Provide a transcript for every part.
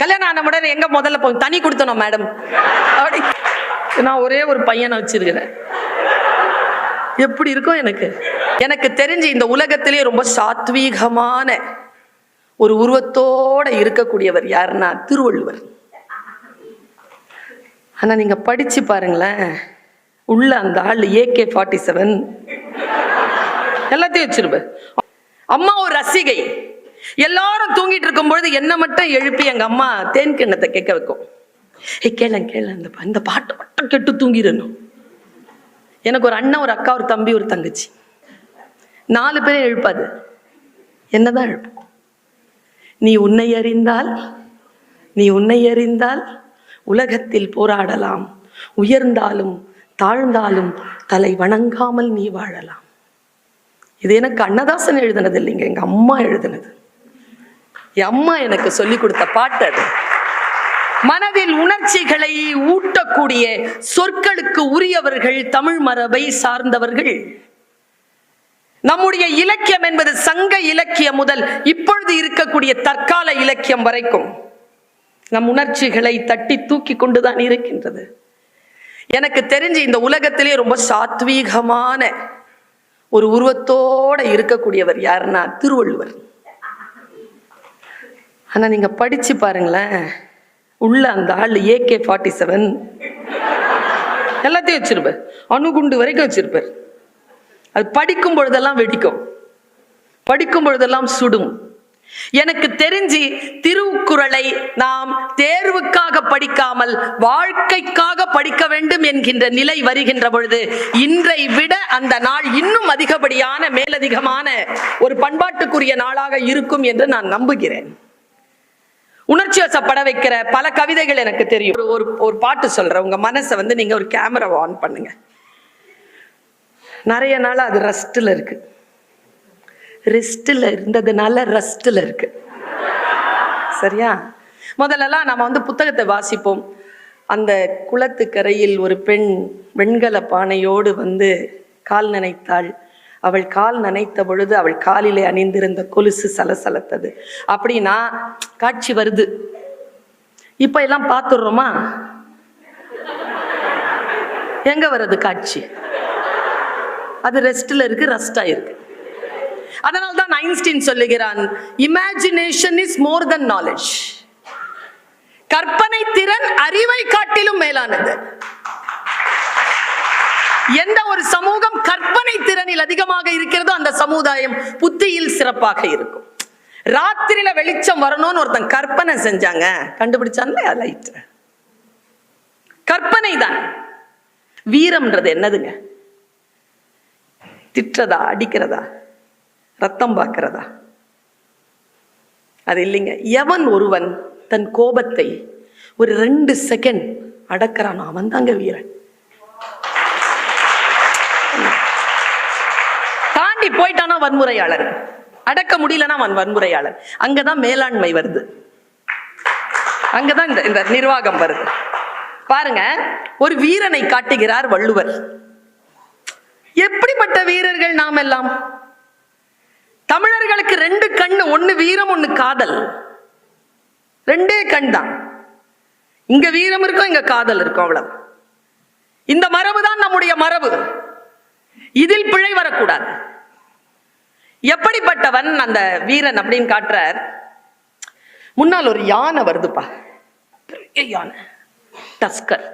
கல்யாணம் ஆன உடனே எங்க முதல்ல போய் தனி கொடுத்தணும் மேடம் அப்படி. நான் ஒரே ஒரு பையனை வச்சிருக்கிறேன். எப்படி இருக்கும் எனக்கு தெரிஞ்சு இந்த உலகத்திலே ரொம்ப சாத்வீகமான ஒரு உருவத்தோட இருக்கக்கூடியவர் யாருன்னா திருவள்ளுவர். ஆனா நீங்க படிச்சு பாருங்களேன், உள்ள அந்த ஆள் AK-47 எல்லாத்தையும் வச்சிருப்பார். அம்மா ஒரு ரசிகை. எல்லாரும் தூங்கிட்டு இருக்கும் பொழுது என்ன மட்டும் எழுப்பி எங்க அம்மா தேன் கிண்ணத்தை கேட்க வைக்கும். கேள இந்த பாட்டை மட்டும் கெட்டு தூங்கிடணும். எனக்கு ஒரு அண்ணன், ஒரு அக்கா, ஒரு தம்பி, ஒரு தங்கச்சி, 4 பேரும் எழுப்பாது, என்னதான் எழுப்பு. நீ உன்னை அறிந்தால் உலகத்தில் போராடலாம், உயர்ந்தாலும் தாழ்ந்தாலும் தலை வணங்காமல் நீ வாழலாம். இது எனக்கு கண்ணதாசன் எழுதினது இல்லைங்க, எங்க அம்மா எழுதினது. என் அம்மா எனக்கு சொல்லி கொடுத்த பாட்டு அது. மனதில் உணர்ச்சிகளை ஊட்டக்கூடிய சொற்களுக்கு உரியவர்கள் தமிழ் மரபை சார்ந்தவர்கள். நம்முடைய இலக்கியம் என்பது சங்க இலக்கியம் முதல் இப்பொழுது இருக்கக்கூடிய தற்கால இலக்கியம் வரைக்கும் நம் உணர்ச்சிகளை தட்டி தூக்கி கொண்டுதான் இருக்கின்றது. எனக்கு தெரிஞ்சு இந்த உலகத்திலே ரொம்ப சாத்வீகமான ஒரு உருவத்தோட இருக்கக்கூடியவர் யாருன்னா திருவள்ளுவர். ஆனா நீங்க படிச்சு பாருங்களேன், உள்ள அந்த ஆள் AK-47 எல்லாத்தையும் வச்சிருப்பார், அணுகுண்டு வரைக்கும் வச்சிருப்பார். அது படிக்கும் பொழுதெல்லாம் வெடிக்கும், படிக்கும் பொழுதெல்லாம் சுடும். எனக்கு தெரிஞ்சு திருக்குறளை நாம் தேர்வுக்காக படிக்காமல் வாழ்க்கைக்காக படிக்க வேண்டும் என்கின்ற நிலை வருகின்ற பொழுது இன்றை விட அந்த நாள் இன்னும் அதிகப்படியான மேலதிகமான ஒரு பண்பாட்டுக்குரிய நாளாக இருக்கும் என்று நான் நம்புகிறேன். உணர்ச்சி வசப்பட வைக்கிற பல கவிதைகள் எனக்கு தெரியும். ஒரு பாட்டு சொல்றேன், உங்க மனசை நீங்க ஒரு கேமராவை ஆன் பண்ணுங்க. நிறைய நாள் அது ரெஸ்ட்ல இருக்கு, ரெஸ்ட்ல இருந்ததுனால ரெஸ்ட்ல இருக்கு. சரியா? முதல்லலாம் நம்ம புத்தகத்தை வாசிப்போம். அந்த குளத்துக்கரையில் ஒரு பெண் வெண்கல பானையோடு கால் நனைத்தாள். அவள் கால் நனைத்த பொழுது அவள் காலிலே அணிந்திருந்த கொலுசு சலசலத்தது. அப்படின்னா காட்சி வருது. இப்ப எல்லாம் பார்த்துடுறோமா? எங்க வருது காட்சி? அது ரெஸ்ட்ல இருக்கு, ரெஸ்டா இருக்கு. அதனால்தான் ஐன்ஸ்டீன் சொல்லுகிறான், imagination is more then knowledge. கற்பனை திறன் அறிவை காட்டிலும் மேலானது. எந்த ஒரு சமூகம் கற்பனை திறனில் அதிகமாக இருக்கிறதோ அந்த சமுதாயம் புத்தியில் சிறப்பாக இருக்கும். ராத்திரியில வெளிச்சம் வரணும்னு ஒருத்தன் கற்பனை செஞ்சாங்க, கண்டுபிடிச்சான்ல லைட். கற்பனை தான். வீரம்ன்றது என்னதுங்க? திட்டுறதா, அடிக்கிறதா, ரத்தம் பார்க்கிறதா? அது இல்லைங்க. எவன் ஒருவன் தன் கோபத்தை ஒரு 2 செகண்ட் அடக்கிறான், அவன் தாங்க வீரன். தாண்டி போயிட்டானா வன்முறையாளர், அடக்க முடியலன்னா அவன் வன்முறையாளர். அங்கதான் மேலாண்மை வருது, அங்கதான் இந்த நிர்வாகம் வருது. பாருங்க, ஒரு வீரனை காட்டுகிறார் வள்ளுவர். எப்படிப்பட்ட வீரர்கள் நாம் எல்லாம்? தமிழர்களுக்கு 2 கண்ணு, ஒண்ணு வீரம், ஒண்ணு காதல். 2 கண் தான். இங்க வீரம் இருக்கும், இங்க காதல் இருக்கும், அவ்வளவு. இந்த மரபு தான் நம்முடைய மரபு. இதில் பிழை வரக்கூடாது. எப்படிப்பட்டவன் அந்த வீரன் அப்படின்னு காட்டுறார். முன்னால் ஒரு யானை வருதுப்பா, பெரிய யானை, டஸ்கர்,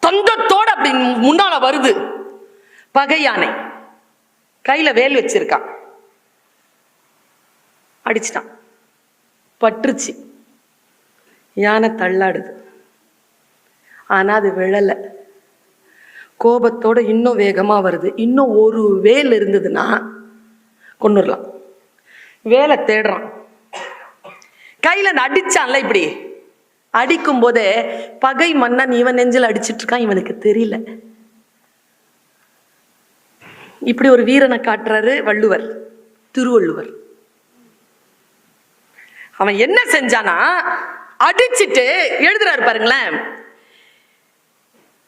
தொந்தத்தோட அப்படி முன்னால வருது. பகை யானை, கையில வேல் வச்சிருக்கான். அடிச்சிட்டான், பற்றுச்சு. யானை தள்ளாடுது, ஆனா அது விழல. கோபத்தோட இன்னும் வேகமா வருது. இன்னும் ஒரு வேல் இருந்ததுன்னா கொன்னுடலாம். வேலை தேடுறான். கையில அடிச்சான்ல, இப்படி அடிக்கும் போதே பகை மன்னன் இவன் நெஞ்சில் அடிச்சிட்டு இருக்கான், இவனுக்கு தெரியல. இப்படி ஒரு வீரனை காட்டுறாரு வள்ளுவர், திருவள்ளுவர். அவன் என்ன செஞ்சானா, அடிச்சிட்டு எழுதுறாரு பாருங்களேன்.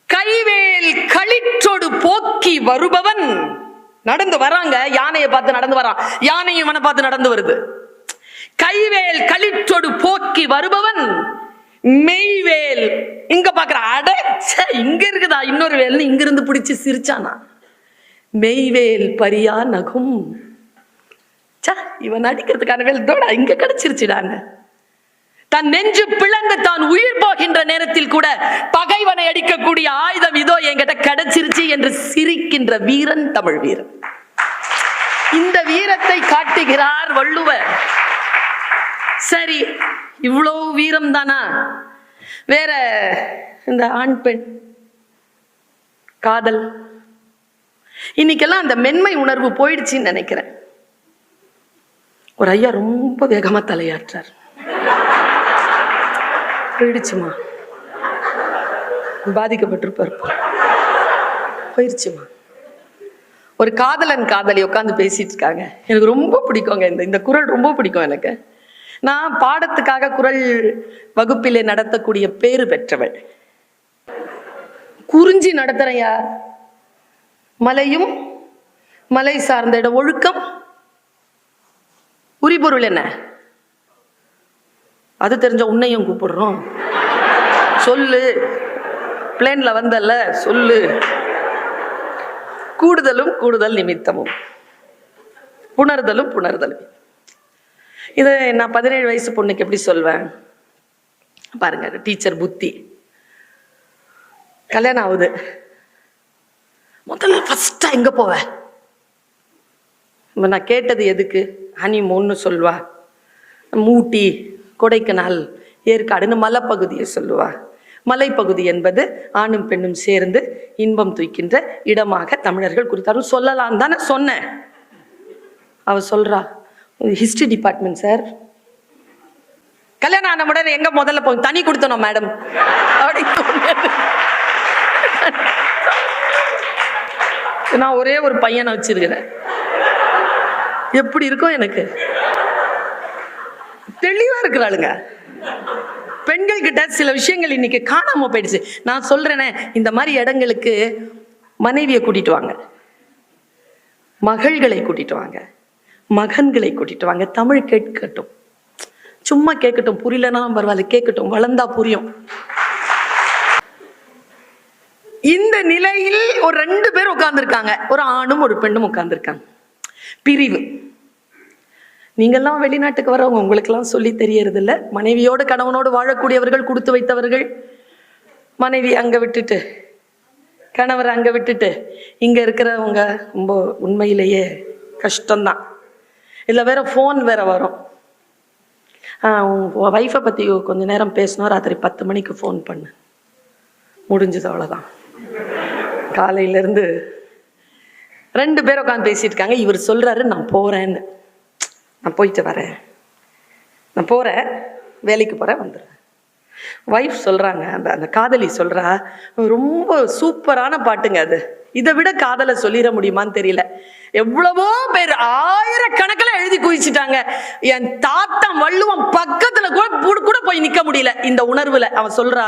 கைவேல் களிற்றோடு போக்கி வருபவன். நடந்து வராங்க, யானையை பார்த்து நடந்து வரான், யானையும் இவனை பார்த்து நடந்து வருது. கைவேல் களிற்றொடு போக்கி வருபவன் மெய்வேல். இங்க பாக்குற அட இங்க இருக்குதா இன்னொரு வேல், இங்க இருந்து பிடிச்சு சிரிச்சானா. மெய்வேல் பரியா நகும். இவன் அடிக்கிறதுக்கான வேல் தோட இங்க கிடைச்சிருச்சுடாங்க. தன் நெஞ்சு பிளந்து தான் உயிர் போகின்ற நேரத்தில் கூட பகைவனை அடிக்கக்கூடிய ஆயுதம் இதோ என்கிட்ட கிடைச்சிருச்சு என்று சிரிக்கின்ற வீரன் தமிழ் வீரன். இந்த வீரத்தை காட்டுகிறார் வள்ளுவர். சரி, இவ்வளவு வீரம் தானா? வேற இந்த ஆண் பெண் காதல், இன்னைக்கெல்லாம் அந்த மென்மை உணர்வு போயிடுச்சுன்னு நினைக்கிறேன். ஒரு ஐயா ரொம்ப வேகமா தலையாற்றார். போயிடுச்சுமா, பாதிக்கப்பட்டிருப்பார், போயிடுச்சுமா. ஒரு காதலன் காதலி உட்காந்து பேசிட்டு இருக்காங்க. எனக்கு ரொம்ப பிடிக்குங்க இந்த குரல், ரொம்ப பிடிக்கும் எனக்கு. நான் பாடத்துக்காக குரல் வகுப்பிலே நடத்தக்கூடிய பேரு பெற்றவள். குறிஞ்சி நடத்துறையா, மலையும் மலை சார்ந்த இடம், ஒழுக்கம், உரிபொருள் என்ன அது தெரிஞ்ச உன்னையும் கூப்பிடுறோம். சொல்லு, பிளேன்ல வந்தல்ல சொல்லு. கூடுதலும் கூடுதல் நிமித்தமும், புணர்தலும் புணர்தலும். இதை நான் 17 வயசு பொண்ணுக்கு எப்படி சொல்வேன் பாருங்க. டீச்சர் புத்தி. கல்யாணம் ஆகுது, முதல்ல ஃபர்ஸ்டா எங்க போவேன்? நான் கேட்டது எதுக்கு? ஹனிமூன்னு சொல்வா. ஊட்டி, கொடைக்கானல், ஏற்காடுன்னு மலைப்பகுதியை சொல்லுவா. மலைப்பகுதி என்பது ஆணும் பெண்ணும் சேர்ந்து இன்பம் தூக்கின்ற இடமாக தமிழர்கள் குறித்தாரும் சொல்லலாம் தானே சொன்னேன். அவ சொல்றா, ஹிஸ்டரி டிபார்ட்மெண்ட் சார். கல்யாணம் ஆன உடனே எங்க முதல்ல போய் தனி கொடுத்தோம் மேடம் அப்படி. நான் ஒரே ஒரு பையனை வச்சிருக்கிறேன். எப்படி இருக்கும் எனக்கு? தெளிவா இருக்கிறாளுங்க. பெண்கள் கிட்ட சில விஷயங்கள் இன்னைக்கு காணாம போயிடுச்சு. நான் சொல்றேனே, இந்த மாதிரி இடங்களுக்கு மனைவியை கூட்டிட்டு வாங்க, மகள்களை கூட்டிட்டு வாங்க, மகன்களை கூட்டிட்டு வாங்க. தமிழ் கேட்கட்டும், சும்மா கேட்கட்டும், புரியலன்னா பரவாயில்ல, கேட்கட்டும், வளர்ந்தா புரியும். இந்த நிலையில் ஒரு 2 பேர் உட்கார்ந்துருக்காங்க, ஒரு ஆணும் ஒரு பெண்ணும் உட்கார்ந்துருக்காங்க. பிரிவு. நீங்கெல்லாம் வெளிநாட்டுக்கு வரவங்க, உங்களுக்கெல்லாம் சொல்லி தெரியறது இல்லை. மனைவியோடு கணவனோடு வாழக்கூடியவர்கள், கொடுத்து வைத்தவர்கள், மனைவி அங்க விட்டுட்டு கணவர் அங்க விட்டுட்டு இங்க இருக்கிறவங்க ரொம்ப உண்மையிலேயே கஷ்டம்தான். இல்லை வேற ஃபோன் வேற வரும். ஒய்ஃபை பத்தி கொஞ்ச நேரம் பேசணும், ராத்திரி 10 மணிக்கு ஃபோன் பண்ணு, முடிஞ்சது, அவ்வளோதான். காலையிலேருந்து 2 பேர் உட்காந்து பேசிட்டு இருக்காங்க. இவர் சொல்றாரு, நான் போறேன்னு. நான் போயிட்டு வரேன், நான் போறேன், வேலைக்கு போறேன், வந்துடுறேன். ஒய்ஃப் சொல்றாங்க, அந்த காதலி சொல்றா, ரொம்ப சூப்பரான பாட்டுங்க அது, இதை விட காதலை சொல்லிட முடியுமான்னு தெரியல. எவ்வளவோ பேர் 1000கணக்கில் எழுதி குவிச்சிட்டாங்க. என் தாத்தா வள்ளுவம் பக்கத்துல கூட போய் நிக்க முடியல இந்த உணர்வுல. அவன் சொல்றா,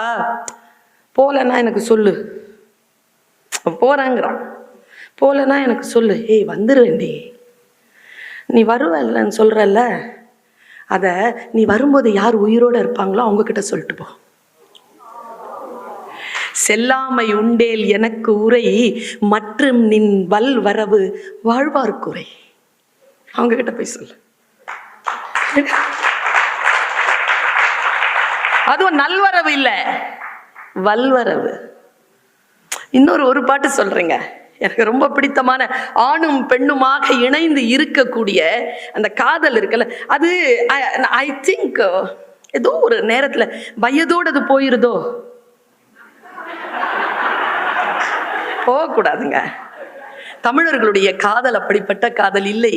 போலன்னா எனக்கு சொல்லு, போறாங்கிறான். போலன்னா எனக்கு சொல்லு. ஏய் வந்துருவேண்டி, நீ வருவல்லன்னு சொல்றல்ல, அத நீ வரும்போது யார் உயிரோட இருப்பாங்களோ அவங்க கிட்ட சொல்லிட்டு போ. செல்லாமை உண்டேல் எனக்கு உரை, மற்றும் நின் வல் வரவு வாழ்வார்க்குறை. அவங்க கிட்ட போய் சொல்லு. அதுவும் நல்வரவு இல்ல, வல்வரவு. ஒரு பாட்டு சொல்றீங்க, எனக்கு ரொம்ப பிடித்தமான, ஆணும் பெண்ணுமாக இணைந்து இருக்கக்கூடிய அந்த காதல் இருக்குல்ல, அது ஐ திங்க் ஏதோ ஒரு நேரத்துல வயதோடு அது போயிருதோ. போகக்கூடாதுங்க. தமிழர்களுடைய காதல் அப்படிப்பட்ட காதல் இல்லை.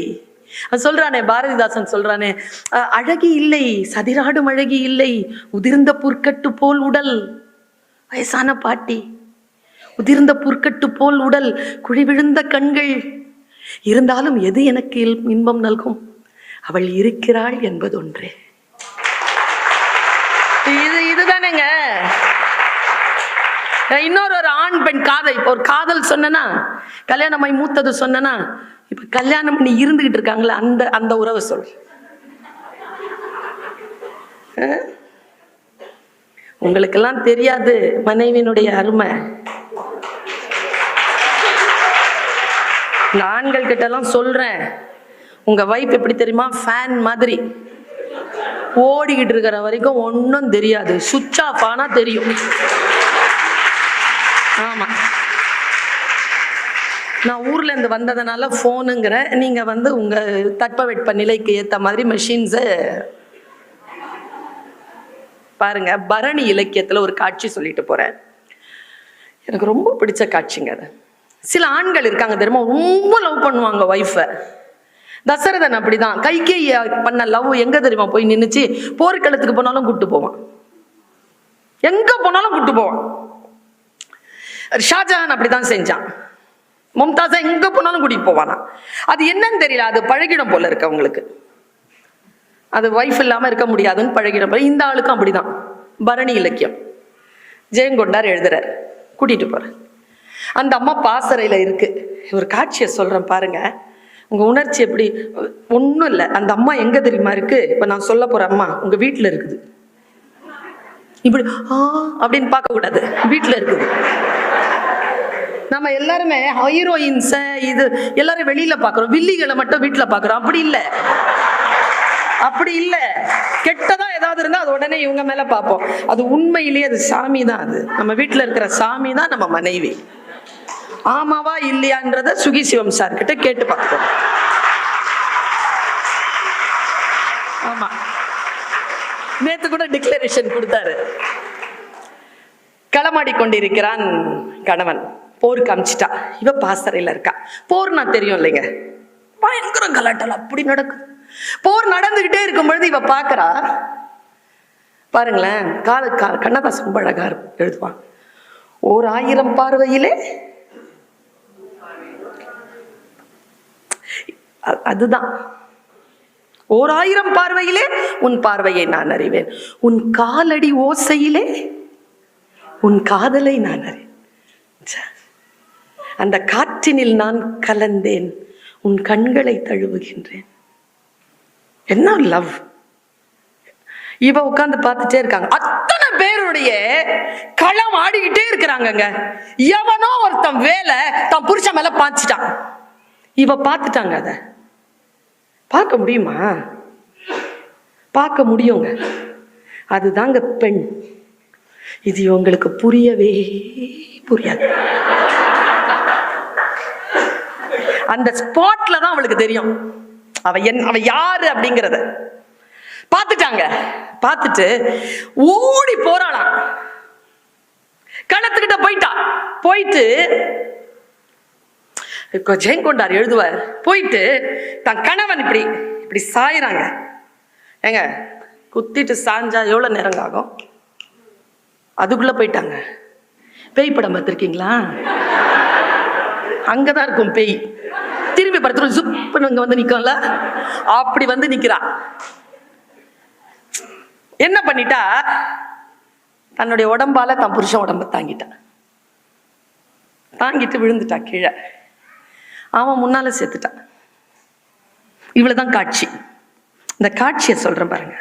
சொல்றானே, பாரதிதாசன் சொல்றானே, அழகி இல்லை சதிராடும் அழகி இல்லை, உதிர்ந்த புற்கட்டு போல் உடல். வயசான பாட்டி, உதிர்ந்த புற்கட்டு போல் உடல், குழி விழுந்த கண்கள், இருந்தாலும் எது எனக்கு இன்பம் நல்கும், அவள் இருக்கிறாள் என்பது ஒன்றே. இதுதானேங்க. இன்னொரு ஆண் பெண் காதல். இப்போ ஒரு காதல் சொன்னா, கல்யாணமாய் மூத்தது சொன்னா, இப்ப கல்யாணம் பண்ணி இருந்துகிட்டு இருக்காங்களே அந்த அந்த உறவை சொல். உங்களுக்கெல்லாம் தெரியாது மனைவியினுடைய அருமை. இந்த ஆண்கள் கிட்ட எல்லாம் சொல்றேன், உங்க வைஃப் எப்படி தெரியுமா, ஃபேன் மாதிரி ஓடிக்கிட்டு இருக்கிற வரைக்கும் ஒன்றும் தெரியாது, சுவிட்ச் ஆஃப் ஆனா தெரியும். ஆமா, நான் ஊர்ல இருந்து வந்ததுனால போனுங்கிற, நீங்க உங்க தட்பவெட்ப நிலைக்கு ஏத்த மாதிரி மெஷின்ஸ பாருங்க. பரணி இலக்கியத்துல ஒரு காட்சி சொல்லிட்டு போறேன், எனக்கு ரொம்ப பிடிச்ச காட்சிங்க அது. சில ஆண்கள் இருக்காங்க தெரியுமா, ரொம்ப லவ் பண்ணுவாங்க ஒய்ஃப. தசரதன் அப்படிதான். கைகேயி பண்ண லவ் எங்க தெரியுமா போய் நின்னுச்சு, போர்க்களத்துக்கு போனாலும் கூட்டு போவான், எங்க போனாலும் கூட்டு போவான். ஷாஜஹான் அப்படிதான் செஞ்சான். மும்தாஸா எங்க போனாலும் கூட்டிட்டு போவானா. அது என்னன்னு தெரியல, அது பழகிடும் போல இருக்கு அவங்களுக்கு. அது வைஃப் இல்லாம இருக்க முடியாதுன்னு பழகிடும் போல. இந்த ஆளுக்கும் அப்படிதான். பரணி இலக்கியம் ஜெயங்கொண்டார் எழுதுறார், கூட்டிட்டு போற. அந்த அம்மா பாசறையில இருக்கு. ஒரு காட்சியை சொல்றேன் பாருங்க, உங்க உணர்ச்சி எப்படி. ஒன்றும் இல்லை, அந்த அம்மா எங்க தெரியுமா இருக்கு, இப்ப நான் சொல்ல போற அம்மா உங்க வீட்டுல இருக்குது. இப்படி அப்படின்னு பார்க்க கூடாது, வீட்டுல இருக்குது. நம்ம எல்லாருமே ஹீரோயின்ஸ இது எல்லாரும் வெளியில பாக்குறோம், வில்லிகளை மட்டும் வீட்டுல பாக்குறோம். அப்படி இல்லை, அப்படி இல்லை. கெட்டதா ஏதாவது இருந்தா அது உடனே இவங்க மேல பார்ப்போம். அது உண்மையிலேயே அது சாமி தான். அது நம்ம வீட்டுல இருக்கிற சாமி தான் நம்ம மனைவி. ஆமாவா இல்லையான்றத சுகி சிவம் சார் கிட்ட கேட்டு பார்ப்போம். ஆமா, நேத்து கூட டிக்ளரேஷன் கொடுத்தாரு. களமாடி கொண்டிருக்கிறான் கணவன், போருக்கு அமிச்சிட்டா. இவ பாசறையில இருக்கா. போர்னா தெரியும் இல்லைங்க, பயங்கர கலாட்டல் அப்படி நடக்குது. போர் நடந்துகிட்டே இருக்கும் பொழுது இவ பாக்குறா. பாருங்களேன், கண்ணதாசன் ரொம்ப அழகா எழுதுவான். 1000 பார்வையிலே, அதுதான் 1000 பார்வையிலே உன் பார்வையை நான் அறிவேன், உன் காலடி ஓசையிலே உன் காதலை நான் அறிவேன், அந்த காற்றினில் நான் கலந்தேன், உன் கண்களை தழுவுகின்றேன். என்ன லவ். இவ உட்கார்ந்து பார்த்துட்டே இருக்காங்க. அத்தனை பேருடைய களம் ஆடிக்கிட்டே இருக்கிறாங்க. எவனோ ஒருத்தன் வேலை தன் புருஷன் மேல பாய்ச்சிட்டான். இவ பார்த்துட்டாங்க. அத பார்க்க முடியுமா? பார்க்க முடியுங்க. அதுதாங்க பெண். இது உங்களுக்கு புரியவே புரியாது. அந்த ஸ்பாட்ல தான் அவளுக்கு தெரியும் அவ யாரு அப்படிங்கறத. பார்த்துட்டாங்க. பார்த்துட்டு ஓடி போறாளாம். களத்துக்கிட்ட போயிட்டு ஜெயங்கொண்டார் எழுதுவார், போயிட்டு தன் கணவன் இப்படி இப்படி சாயிறாங்க. ஏங்க, குத்திட்டு சாஞ்சா எவ்வளவு நேரம் ஆகும்? அதுக்குள்ள போயிட்டாங்க. பேய் படம் பார்த்திருக்கீங்களா? அங்கதான் இருக்கும் பேய். திரும்பி படுத்துரும், ஜுப்புன்னு இங்க நிக்கும்ல, அப்படி நிக்கிறா. என்ன பண்ணிட்டா, தன்னுடைய உடம்பால தன் புருஷன் உடம்ப தாங்கிட்டு விழுந்துட்டா கீழே. அவன் முன்னால செத்துட்டான். இவ்வளவுதான் காட்சி. இந்த காட்சியை சொல்றேன் பாருங்க.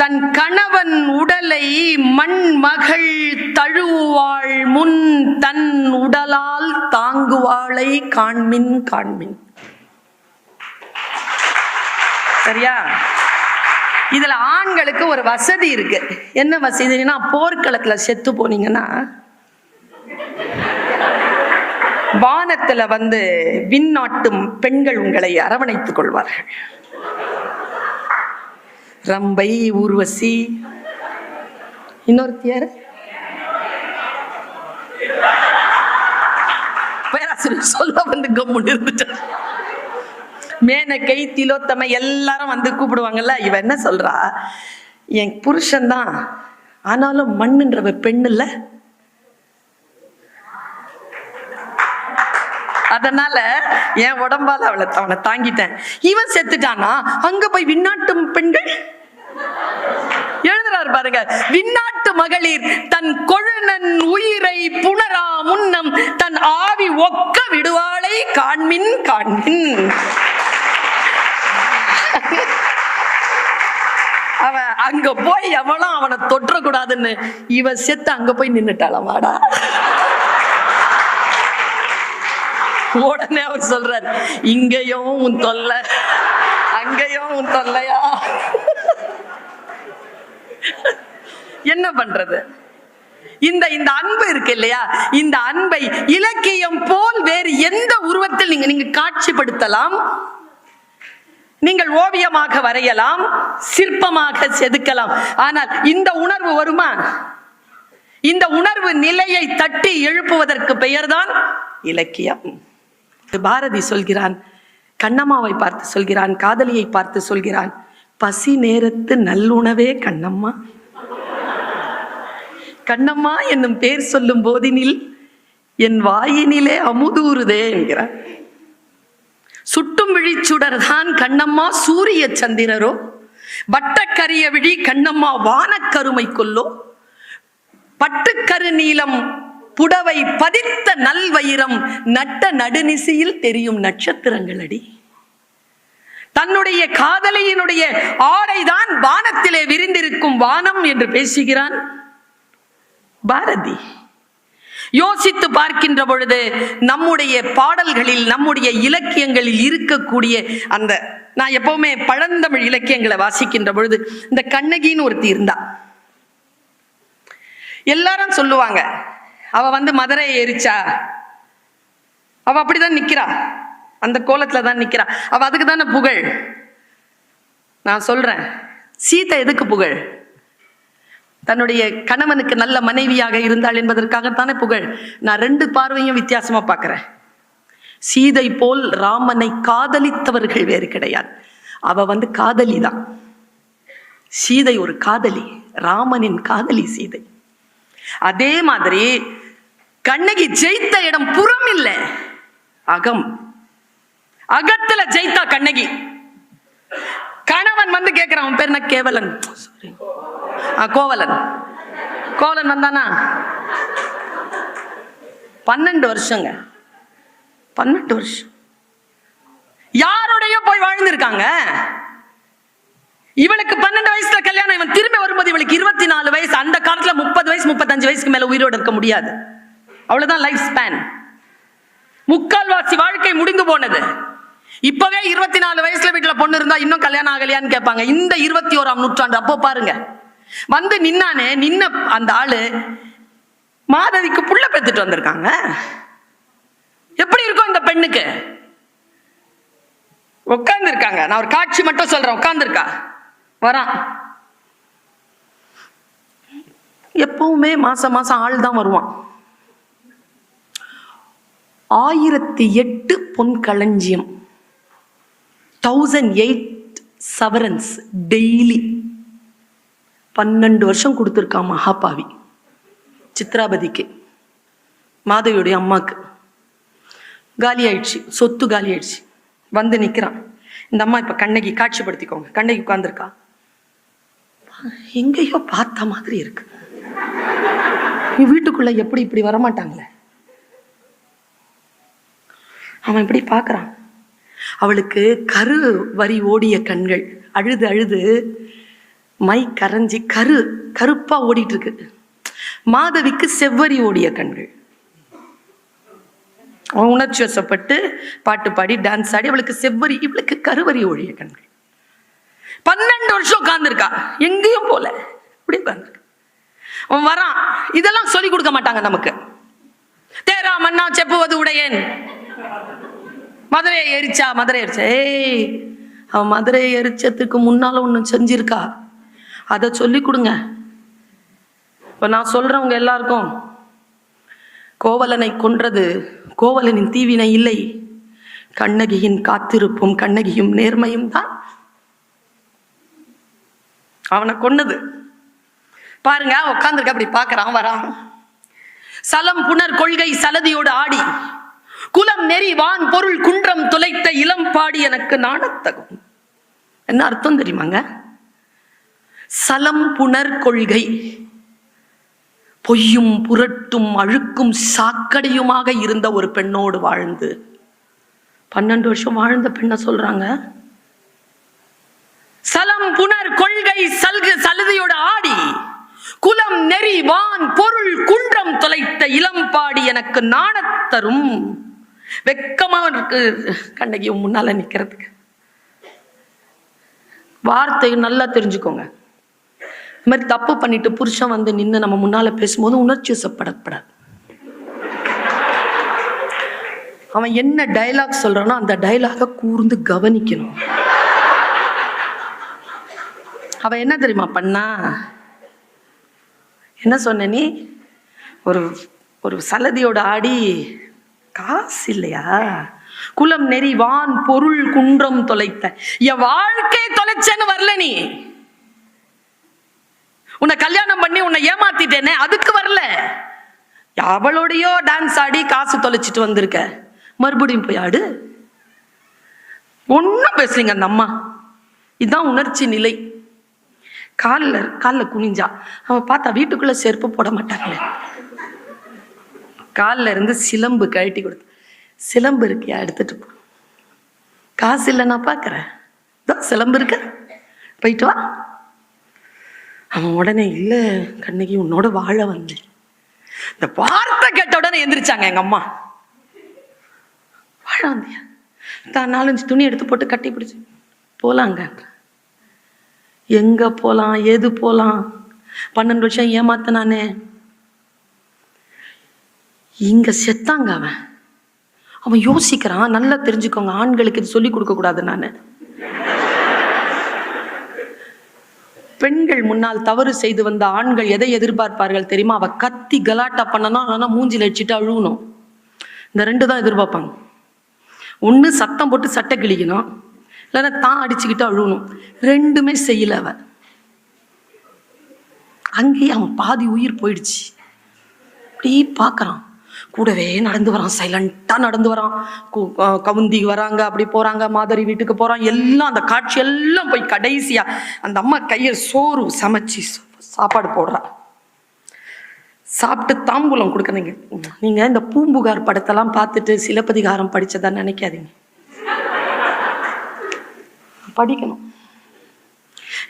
தன் கணவன் உடலை மண்மகள் தழுவாள் முன் தன் உடலால் தாங்குவாளை காண்மின் காண்மின். சரியா? இதுல ஆண்களுக்கு ஒரு வசதி இருக்கு. என்ன வசதினா, போர்க்களத்துல செத்து போனீங்கன்னா வானத்துல விண்ணாட்டு பெண்கள் உங்களை அரவணைத்துக் கொள்வார்கள். ரம்பை, ஊர்வசி, இன்னொருத்தியார் பேராசிரியர் சொல்ல கம்முன்னு இருந்துட்டார். மேனகை, திலோத்தமை எல்லாரும் கூப்பிடுவாங்கல்ல. இவ என்ன சொல்றா, என் புருஷன் தான், ஆனாலும் மண்ணுன்றவ பெண் இல்ல, அதனால என் உடம்பால அவனை தாங்கிட்டேன். இவன் செத்துட்டானா அங்க போய் விண்ணாட்டு பெண்கள் எழுதுறாரு பாருங்க. விண்ணாட்டு மகளிர் தன் கொழுநன் உயிரை புணரா முன்னம் தன் ஆவி ஒக்க விடுவாளை காண்மின் காண்மின். அங்க போய் எவனும் அவனை தொற்ற கூடாதுன்னு இவ செத்து அங்க போய் நின்னுட்டாளாம். வாடா. உடனே அவர் சொல்றாரு, இங்கேயும் உன் தொல்லை அங்கேயும் உன் தொல்லையா. என்ன பண்றது? இந்த அன்பு இருக்கு இல்லையா, இந்த அன்பை இலக்கியம் போல் வேறு எந்த உருவத்தில் நீங்க காட்சிப்படுத்தலாம். நீங்கள் ஓவியமாக வரையலாம், சிற்பமாக செதுக்கலாம். ஆனால் இந்த உணர்வு வருமா? இந்த உணர்வு நிலையை தட்டி எழுப்புவதற்கு பெயர்தான் இலக்கியம். பாரதி சொல்கிறான், கண்ணம்மாவை பார்த்து சொல்கிறான், காதலியை பார்த்து சொல்கிறான், பசி நேரத்து நல்லுணவே கண்ணம்மா. கண்ணம்மா என்னும் பேர் சொல்லும் போதினில் என் வாயினிலே அமுதூறுதே என்கிறார். சுட்டும் விழிச்சுடர் தான் கண்ணம்மா சூரிய சந்திரரோ, வட்டக்கரிய விழி கண்ணம்மா வானக்கருமை கொல்லோ, பட்டுக்கரு நீலம் புடவை பதித்த நல்வயிரம் நட்ட நடுநிசையில் தெரியும் நட்சத்திரங்கள் அடி. தன்னுடைய காதலியினுடைய ஆடைதான் வானத்திலே விரிந்திருக்கும் வானம் என்று பேசுகிறான் பாரதி. யோசித்து பார்க்கின்ற பொழுது நம்முடைய பாடல்களில், நம்முடைய இலக்கியங்களில் இருக்கக்கூடிய அந்த, நான் எப்பவுமே பழந்தமிழ் இலக்கியங்களை வாசிக்கின்ற பொழுது இந்த கண்ணகின்னு ஒருத்தி இருந்தா. எல்லாரும் சொல்லுவாங்க, அவ மதுரையை எரிச்சா, அவ அப்படிதான் நிக்கிறா, அந்த கோலத்துல தான் நிக்கிறா, அவ அதுக்கு தானே புகழ். நான் சொல்றேன், சீதை எதுக்கு புகழ்? தன்னுடைய கணவனுக்கு நல்ல மனைவியாக இருந்தாள் என்பதற்காகத்தானே புகழ். நான் 2 பார்வையும் வித்தியாசமா பார்க்கிறேன். சீதை போல் ராமனை காதலித்தவர்கள் வேறு கிடையாது. அவ காதலி தான். சீதை ஒரு காதலி, ராமனின் காதலி சீதை. அதே மாதிரி கண்ணகி ஜெயித்த இடம் புறம் இல்லை, அகம். அகத்துல ஜெயித்தா கண்ணகி. கணவன் கேட்கிறான், அவன் பேர் என்ன, கேவலன், கோவலன். கோவலன் வந்தானா 12 வருஷங்க, 12 வருஷம் யாரோடைய போய் வாழ்ந்திருக்காங்க. இவளுக்கு 12 வயசுல கல்யாணம், இவன் திரும்பி வரும்போது இவளுக்கு 24 வயசு. அந்த காலத்துல 30 வயசு 35 வயசுக்கு மேல உயிரோடு இருக்க முடியாது. அவ்வளவுதான் லைஃப் ஸ்பேன். முக்கால்வாசி வாழ்க்கை முடிந்து போனது. இப்பவே 24 வயசுல வீட்டுல பொண்ணு இருந்தா இன்னும் கல்யாணம் ஆகலையான்னு கேட்பாங்க. இந்த 21ஆம் நூற்றாண்டு. அப்போ பாருங்க, நின்னானே, நின்ன அந்த ஆளு மாதவிக்கு புள்ள பெத்துட்டு வந்திருக்காங்க. எப்படி இருக்கும் இந்த பெண்ணுக்கு? உட்கார்ந்து இருக்காங்க. நான் ஒரு காட்சி மட்டும் சொல்றேன். உட்கார்ந்து இருக்கா, வரான். எப்பவுமே மாசம் மாசம் ஆள் தான் வருவான். 1008 பொன் களஞ்சியம், 1008 சவரன்ஸ் டெய்லி. 12 வருஷம் கொடுத்துருக்கான் மகாபாவி சித்ராபதிக்கு, மாதவியுடைய அம்மாக்கு. காலி ஆயிடுச்சு, சொத்து காலி ஆயிடுச்சு. நிக்கிறான் இந்த அம்மா. இப்ப கண்ணகி காட்சிப்படுத்திக்கோங்க. கண்ணகி உட்கார்ந்துருக்கா. எங்கேயோ பார்த்த மாதிரி இருக்கு. வீட்டுக்குள்ள எப்படி இப்படி வரமாட்டாங்களே. அவன் இப்படி பார்க்கறான். அவளுக்கு கரு வரி ஓடிய கண்கள், அழுது அழுது மை கரைஞ்சி கருப்பா ஓடிட்டு இருக்கு. மாதவிக்கு செவ்வரி ஓடிய கண்கள். அவன் உணர்ச்சி வசப்பட்டு பாட்டு பாடி டான்ஸ் ஆடி அவளுக்கு செவ்வரி, இவளுக்கு கருவரி ஓடிய கண்கள். 12 வருஷம் உட்கார்ந்துருக்கா, எங்கேயும் போல, இப்படி உட்கார்ந்துருக்கா. அவன் வரான். இதெல்லாம் சொல்லி கொடுக்க மாட்டாங்க நமக்கு. தேரா மன்னா செப்புவது உடையன், மதுரையை எரிச்சா, மதுரை எரிச்சா. ஏய், அவன் மதுரையை எரிச்சதுக்கு முன்னால ஒண்ணு செஞ்சிருக்கா, அதை சொல்லி கொடுங்க. இப்ப நான் சொல்றவங்க எல்லாருக்கும், கோவலனை கொன்றது கோவலனின் தீவினை இல்லை, கண்ணகியின் காத்திருப்பும் கண்ணகியும் நேர்மையும் தான் அவனை கொன்னது. பாருங்க, உட்கார்ந்துருக்க, அப்படி பாக்குறான். வரான். சலம் புனர் கொள்கை சலதியோடு ஆடி, குலம் நெறி வான் பொருள் குன்றம் துளைத்த இளம் பாடி எனக்கு நாணத்தகும். என்ன அர்த்தம் தெரியுமாங்க? சலம் புனர் கொள்கை, பொய்யும் புரட்டும் அழுக்கும் சாக்கடையுமாக இருந்த ஒரு பெண்ணோடு வாழ்ந்து 12 வருஷம் வாழ்ந்த பெண்ணை சொல்றாங்க. சலம் புனர் கொள்கை சல்கு சலுதியோட ஆடி குலம் நெறி வான் பொருள் குன்றம் தொலைத்த இளம்பாடி எனக்கு நாணத்தரும். வெக்கமா இருக்கு கண்ணகி முன்னால நிக்கிறதுக்கு. வார்த்தை நல்லா தெரிஞ்சுக்கோங்க. இந்த மாதிரி தப்பு பண்ணிட்டு புருஷன் வந்து நின்று நம்ம முன்னால பேசும்போது உணர்ச்சி வசப்படப்படாது. அவன் என்ன டயலாக் சொல்றானோ அந்த டயலாக கூர்ந்து கவனிக்கணும். அவன் என்ன தெரியுமா பண்ணா? என்ன சொன்ன நீ? ஒரு சலதியோட ஆடி காசு இல்லையா? குலம் நெறி வான் பொருள் குன்றம் தொலைத்த. என் வாழ்க்கையை தொலைச்சேன்னு வரல நீ. உன்னை கல்யாணம் பண்ணி உன்னை ஏமாத்திட்டேனே அதுக்கு வரல. அவளோடையோ டான்ஸ் ஆடி காசு தொலைச்சிட்டு வந்திருக்க. மறுபடியும் போய் ஆடு. ஒன்னும் பேசுறீங்க அந்த அம்மா. இதுதான் உணர்ச்சி நிலை. காலில் குனிஞ்சா அவன் பார்த்தா வீட்டுக்குள்ள செருப்பு போட மாட்டாங்களே. காலில் இருந்து சிலம்பு கழட்டி கொடுத்து, சிலம்பு இருக்கியா எடுத்துட்டு போ. காசு இல்லை நான் பார்க்கறேன், சிலம்பு இருக்க போயிட்டு வா. அவன் உடனே இல்லை கண்ணகி உன்னோட வாழ வந்தேன். இந்த வார்த்தை கேட்ட உடனே எந்திரிச்சாங்க எங்க அம்மா. வாழ வந்தியா? தான் 4-5 துணி எடுத்து போட்டு கட்டி பிடிச்சு போலாங்க. எங்க போலாம், எது போலாம்? 12 வருஷம் ஏமாத்தனானே. இங்க செத்தாங்க அவன் யோசிக்கிறான். நல்லா தெரிஞ்சுக்கோங்க, ஆண்களுக்கு இது சொல்லி கொடுக்க கூடாது. நானு பெண்கள் முன்னால் தவறு செய்து வந்த ஆண்கள் எதை எதிர்பார்ப்பார்கள் தெரியுமா? அவ கத்தி கலாட்டா பண்ணணும், ஆனா மூஞ்சில அடிச்சுட்டு அழுவணும். இந்த 2 தான் எதிர்பார்ப்பாங்க. ஒண்ணு சத்தம் போட்டு சட்டை கிழிக்கணும், இல்லைன்னா தான் அடிச்சுக்கிட்டு அழுவணும். 2மே செய்யல அவன். அங்கேயே அவன் பாதி உயிர் போயிடுச்சு. அப்படி பார்க்கறான், கூடவே நடந்து வரான், சைலண்டா நடந்து வரான். கவுந்தி வராங்க, அப்படி போறாங்க, மாதரி வீட்டுக்கு போறான். எல்லாம் அந்த காட்சி எல்லாம் போய் கடைசியா அந்த அம்மா கையை சோறு சமைச்சு சாப்பாடு போடுறா. சாப்பிட்டு தாம்பூலம் கொடுக்குறீங்க. நீங்க இந்த பூம்புகார் படத்தெல்லாம் பார்த்துட்டு சிலப்பதிகாரம் படிச்சதா நினைக்காதீங்க, படிக்கணும்.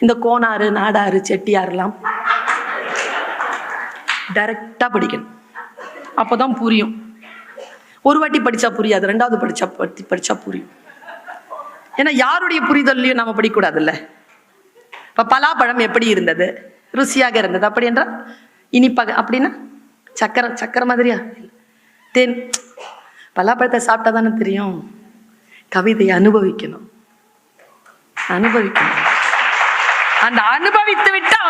இந்த கோனாறு நாடாறு செட்டியாரெல்லாம் டைரக்டா படிக்கணும், அப்பதான் புரியும். ஒரு வாட்டி படிச்சா புரியாது, 2வது படிச்சா புரியும். ஏன்னா யாருடைய புரிதல்லையும் நாம படிக்கூடாதுல்ல. இப்ப பலாப்பழம் எப்படி இருந்தது? ருசியாக இருந்தது. அப்படி என்றால் இனிப்பாக, அப்படின்னா சக்கரை மாதிரியா? தேன். பலாப்பழத்தை சாப்பிட்டா தானே தெரியும். கவிதையை அனுபவிக்கணும். அந்த அனுபவித்து விட்டா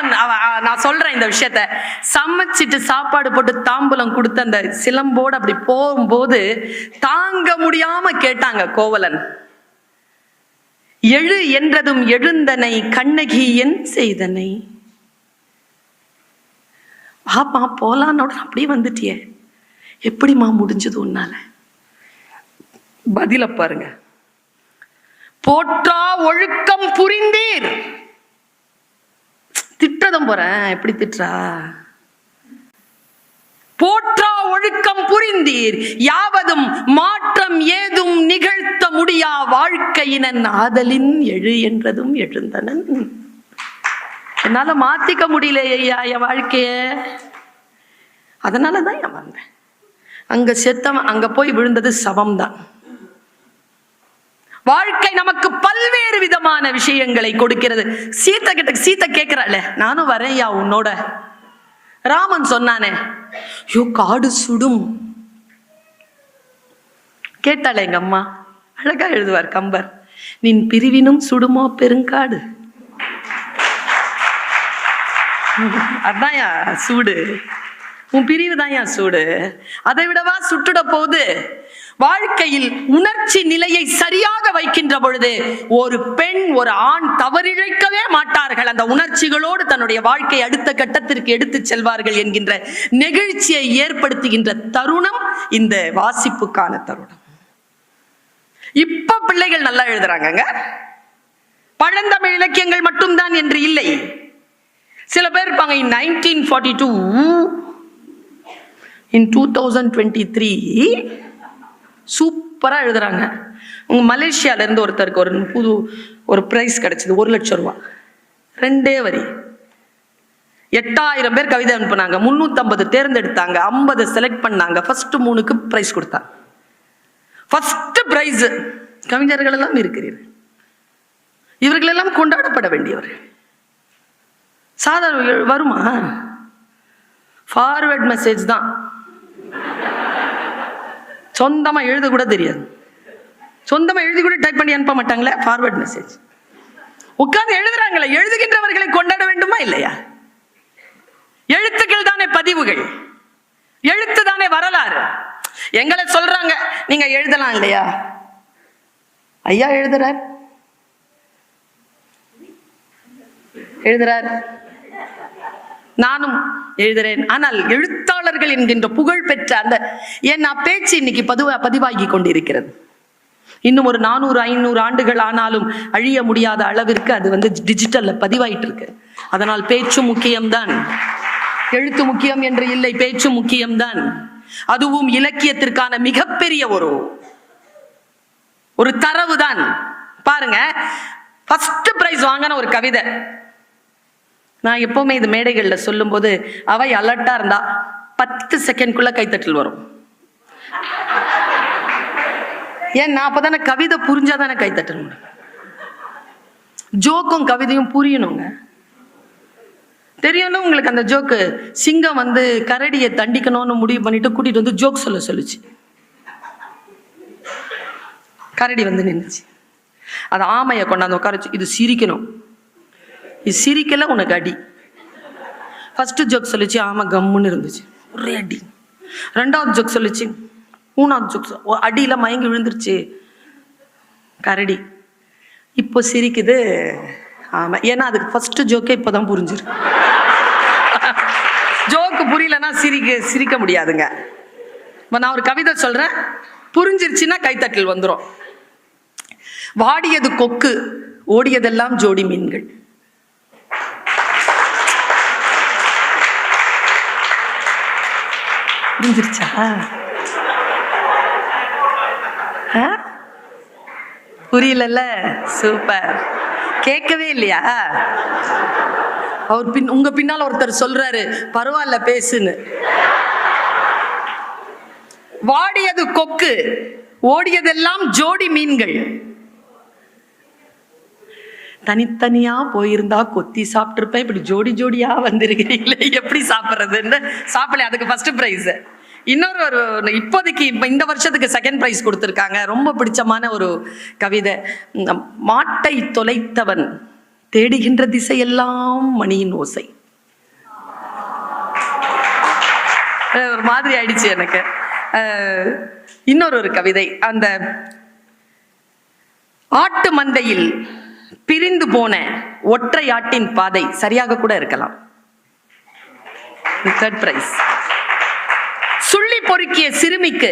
நான் சொல்றேன் இந்த விஷயத்த. சமைச்சிட்டு சாப்பாடு போட்டு தாம்பூலம் கொடுத்து அந்த சிலம்போடு அப்படி போகும்போது தாங்க முடியாம கேட்டாங்க கோவலன், எழு என்றதும் எழுந்தனை கண்ணகி என் செய்தனை. பாப்பா போலான்னோட அப்படியே வந்துட்டியே, எப்படிமா முடிஞ்சது உன்னால? பதில பாருங்க. போற்றா ஒழுக்கம் புரிந்தீர். திட்டதும் போறேன், எப்படி திட்டா? போற்றா ஒழுக்கம் புரிந்தீர், யாவதும் மாற்றம் ஏதும் நிகழ்த்த முடியா வாழ்க்கையினன் ஆதலின் எழு என்றதும் எழுந்தனன். என்னால மாத்திக்க முடியல ஐயா என் வாழ்க்கைய, அதனாலதான் என் வந்தேன். அங்க செத்தவன் அங்க போய் விழுந்தது சவம்தான். வாழ்க்கை நமக்கு பல்வேறு விதமான விஷயங்களை கொடுக்கிறது. சீத்தை கேட்கிறாள், நானும் வரேன்யா உன்னோட. ராமன் சொன்னானே, ஐயோ காடு சுடும். கேட்டாளே எங்க அம்மா, அழகா எழுதுவார் கம்பர், நின் பிரிவினும் சுடுமோ பெருங்காடு. அதான்யா சூடு, உன் பிரிவு தான்யா சூடு. அதை விடவா சுட்டுட போகுது? வாழ்க்கையில் உணர்ச்சி நிலையை சரியாக வைக்கின்ற பொழுது ஒரு பெண் ஒரு ஆண் தவறிழைக்கவே மாட்டார்கள். அந்த உணர்ச்சிகளோடு தன்னுடைய வாழ்க்கை அடுத்த கட்டத்திற்கு எடுத்து செல்வார்கள் என்கின்ற நெகிழ்ச்சியை ஏற்படுத்துகின்ற தருணம் இந்த வாசிப்புக்கான தருணம். இப்ப பிள்ளைகள் நல்லா எழுதுறாங்க. பழந்தமிழ் இலக்கியங்கள் மட்டும்தான் என்று இல்லை. சில பேர் இருப்பாங்க, in 1942 in 2023 சூப்பர் சூப்பரா எழுதுறாங்க. உங்க மலேசியால இருந்து ஒருத்தருக்கு ஒரு புது ஒரு பிரைஸ் கிடைச்சது, 1,00,000 ரூபாய். 2 வரி. 8000 பேர் கவிதை அனுப்புனாங்க, 350 தேர்ந்தெடுத்தாங்க, 50 செலக்ட் பண்ணாங்க, ஃபர்ஸ்ட் 3க்கு பிரைஸ் கொடுத்தாங்க. First prize. கவிஞர்கள் எல்லாம் இருக்கிறீர்கள், இவர்கள் எல்லாம் கொண்டாடப்பட வேண்டியவர். சாதாரண வருமா? ஃபார்வர்ட் மெசேஜ் தான், சொந்தமா எழுத கூட தெரியாது. சொந்தமா எழுதி கூட டைப் பண்ணி அனுப்ப மாட்டாங்களே, ஃபார்வர்ட் மெசேஜ். உட்கார்ந்து எழுதுறாங்களே, எழுதுகின்றவர்களை கொண்டாட வேண்டுமா இல்லையா? எழுத்துக்கள் தானே பதிவுகள், எழுத்து தானே வரலாறு. எங்களை சொல்றாங்க நீங்க எழுதலாம் இல்லையா? ஐயா எழுதுறார், நானும் எழுதுறேன். ஆனால் எழுத்தாளர்கள் என்கின்ற புகழ் பெற்ற அந்த என் பேச்சு இன்னைக்கு பதிவாகி கொண்டிருக்கிறது. இன்னும் ஒரு 400 500 ஆண்டுகள் ஆனாலும் அழிய முடியாத அளவிற்கு அது டிஜிட்டல்ல பதிவாயிட்டு இருக்கு. அதனால் பேச்சு முக்கியம்தான், எழுத்து முக்கியம் என்று இல்லை, பேச்சு முக்கியம்தான். அதுவும் இலக்கியத்திற்கான மிகப்பெரிய ஒரு தரவு தான். பாருங்க, ஃபர்ஸ்ட் பிரைஸ் வாங்கின ஒரு கவிதை. நான் எப்பவுமே இது மேடைகள்ல சொல்லும் போது அவை அலர்ட்டா இருந்தா 10 செகண்ட்குள்ள கைத்தட்டல் வரும். ஏன்னா அப்பதானே கவிதை புரிஞ்சாதானே கைத்தட்டல் முடியும். ஜோக்கும் கவிதையும் புரியணுங்க, தெரியணும் உங்களுக்கு. அந்த ஜோக்கு, சிங்கம் கரடியை தண்டிக்கணும்னு முடிவு பண்ணிட்டு கூட்டிட்டு வந்து ஜோக் சொல்லுச்சு. கரடி நின்னுச்சு, அது ஆமையை கொண்டாந்து உட்காரச்சு, இது சிரிக்கணும், இது சிரிக்கல உனக்கு அடி. ஃபர்ஸ்ட் ஜோக் சொல்லிச்சு, ஆமா கம்முன்னு இருந்துச்சு, ஒரே அடி. 2வது ஜோக் சொல்லிச்சு, 3வது ஜோக் அடியில மயங்கி விழுந்துருச்சு கரடி. இப்போ சிரிக்குது ஆமா, ஏன்னா அதுக்கு ஃபர்ஸ்ட் ஜோக்கே இப்பதான் புரிஞ்சிருக்கு. ஜோக்கு புரியலன்னா சிரிக்க முடியாதுங்க. நான் ஒரு கவிதை சொல்றேன், புரிஞ்சிருச்சுன்னா கைத்தட்டல் வந்துடும். வாடியது கொக்கு, ஓடியதெல்லாம் ஜோடி மீன்கள். புரிஞ்சிருச்சா? புரியல? சூப்பர். கேட்கவே இல்லையா? அவர் உங்க பின்னால ஒருத்தர் சொல்றாரு, பரவாயில்ல பேசுன்னு. வாடியது கொக்கு, ஓடியதெல்லாம் ஜோடி மீன்கள். தனித்தனியா போயிருந்தா கொத்தி சாப்பிட்டுருப்பேன், இப்படி ஜோடி ஜோடியா வந்திருக்கிறீங்களே, எப்படி சாப்பிட்றதுன்னு சாப்பிடல. அதுக்கு ஃபர்ஸ்ட் பிரைஸ். இன்னொரு இப்போதைக்கு இந்த வருஷத்துக்கு செகண்ட் பிரைஸ் கொடுத்துருக்காங்க. ரொம்ப பிடிச்சமான ஒரு கவிதை. மாட்டை தொலைத்தவன் தேடுகின்ற திசையெல்லாம் மணியின் ஓசை. ஒரு மாதிரி ஆயிடுச்சு எனக்கு. இன்னொரு கவிதை, அந்த ஆட்டு மந்தையில் பிரிந்து போன ஒற்றை ஆட்டின் பாதை சரியாக கூட இருக்கலாம். Third prize. சுள்ளி பொறுக்கிய சிறுமிக்கு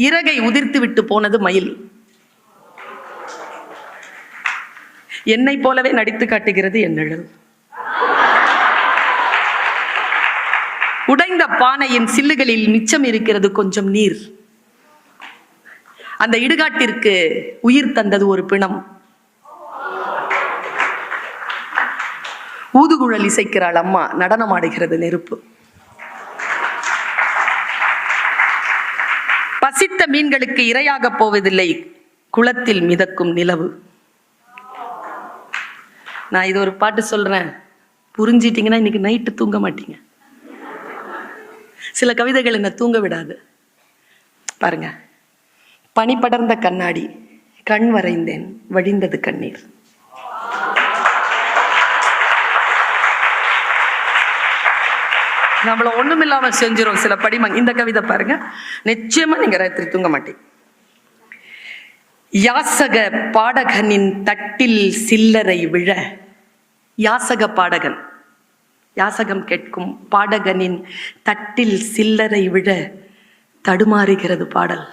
இறகை உதிர்த்து விட்டு போனது மயில். என்னை போலவே நடித்து காட்டுகிறது என் நிழல். உடைந்த பானையின் சில்லுகளில் மிச்சம் இருக்கிறது கொஞ்சம் நீர். அந்த இடுகாட்டிற்கு உயிர் தந்தது ஒரு பிணம். ஊதுகுழல் இசைக்கிறாள் அம்மா, நடனம் ஆடுகிறது நெருப்பு. பசித்த மீன்களுக்கு இரையாக போவதில்லை குளத்தில் மிதக்கும் நிலவு. நான் இது ஒரு பாட்டு சொல்றேன், புரிஞ்சிட்டீங்கன்னா இன்னைக்கு நைட்டு தூங்க மாட்டீங்க. சில கவிதைகள் என்ன தூங்க விடாது. பாருங்க, பனி படர்ந்த கண்ணாடி, கண் வரைந்தேன், வடிந்தது கண்ணீர். நம்மள ஒண்ணுமில்லாம செஞ்சிரும் சில படிமங்க. இந்த கவிதை பாருங்க, நிச்சயமா நீங்க ராத்திரி தூங்க மாட்டீங்க. யாசக பாடகனின் தட்டில் சில்லறை விழ. யாசக பாடகன், யாசகம் கேட்கும் பாடகனின் தட்டில் சில்லறை விழ தடுமாறுகிறது பாடல்.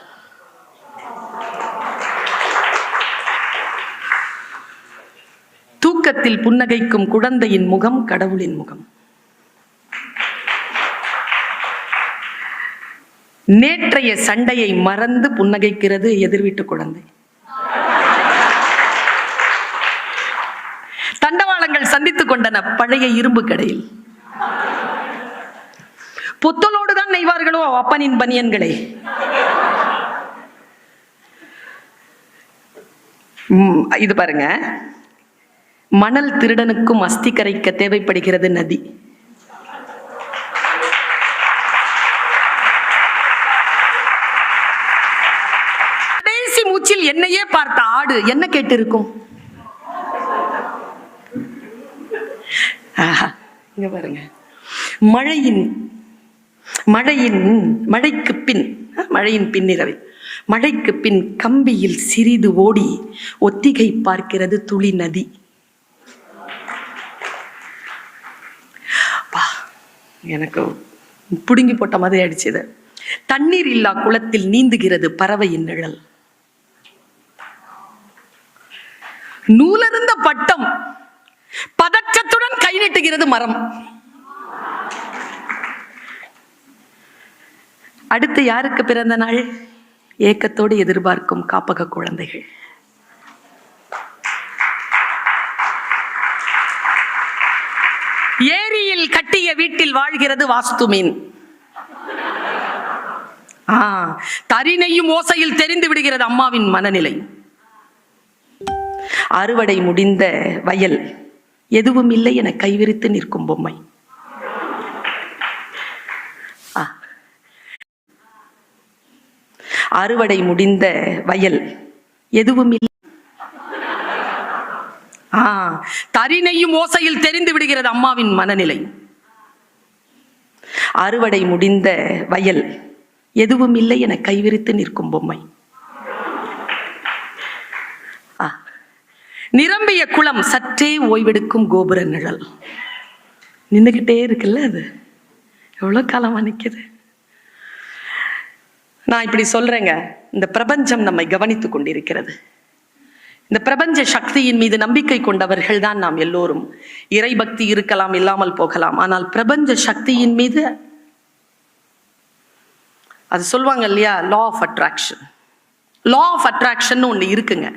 தூக்கத்தில் புன்னகைக்கும் குழந்தையின் முகம் கடவுளின் முகம். நேற்றைய சண்டையை மறந்து புன்னகைக்கிறது எதிர் வீட்டு குழந்தை. தண்டவாளங்கள் சந்தித்துக் கொண்டன பழைய இரும்பு கடையில். புத்தலோடு தான் நெய்வார்களோ அப்பனின் பனியன்களை. இது பாருங்க, மணல் திருடனுக்கும் அஸ்தி கரைக்க தேவைப்படுகிறது நதி. கடைசி மூச்சில் என்னையே பார்த்த ஆடு என்ன கேட்டு இருக்கும்? இங்க பாருங்க, மழைக்கு பின், மழையின் பின்னிரவில் மழைக்கு பின் கம்பியில் சிறிது ஓடி ஒத்திகை பார்க்கிறது துளி நதி. எனக்கு புடுங்கி போட்ட மாதிரி அடிச்சது. தண்ணீர் இல்லா குளத்தில் நீந்துகிறது பறவையின் நிழல். நூலருந்த பட்டம் பதற்றத்துடன் கை நீட்டுகிறது மரம். அடுத்து யாருக்கு பிறந்த நாள்? ஏக்கத்தோடு எதிர்பார்க்கும் காப்பக குழந்தைகள். ஏரியில் கட்டிய வீட்டில் வாழ்கிறது வாஸ்து மீன். தரிணையும் ஓசையில் தெரிந்து விடுகிறது அம்மாவின் மனநிலை. அறுவடை முடிந்த வயல் எதுவும் இல்லை என கைவிரித்து நிற்கும் பொம்மை. அறுவடை முடிந்த வயல் எதுவும் இல்லை. தரிணையும் ஓசையில் தெரிந்து விடுகிறது அம்மாவின் மனநிலை. அறுவடை முடிந்த வயல் எதுவும் இல்லை என கைவிரித்து நிற்கும் பொம்மை. நிரம்பிய குளம் சற்றே ஓய்வெடுக்கும் கோபுர நிழல். நின்றுகிட்டே இருக்குல்ல, அது எவ்வளவு காலமா நிக்குது. நான் இப்படி சொல்றேங்க, இந்த பிரபஞ்சம் நம்மை கவனித்துக் கொண்டிருக்கிறது. இந்த பிரபஞ்ச சக்தியின் மீது நம்பிக்கை கொண்டவர்கள் தான் நாம் எல்லோரும். இறை பக்தி இருக்கலாம், இல்லாமல் போகலாம். ஆனால் பிரபஞ்ச சக்தியின் மீது, அது சொல்லுவாங்க இல்லையா, law of attraction. Law of attraction ஒண்ணு இருக்குங்க.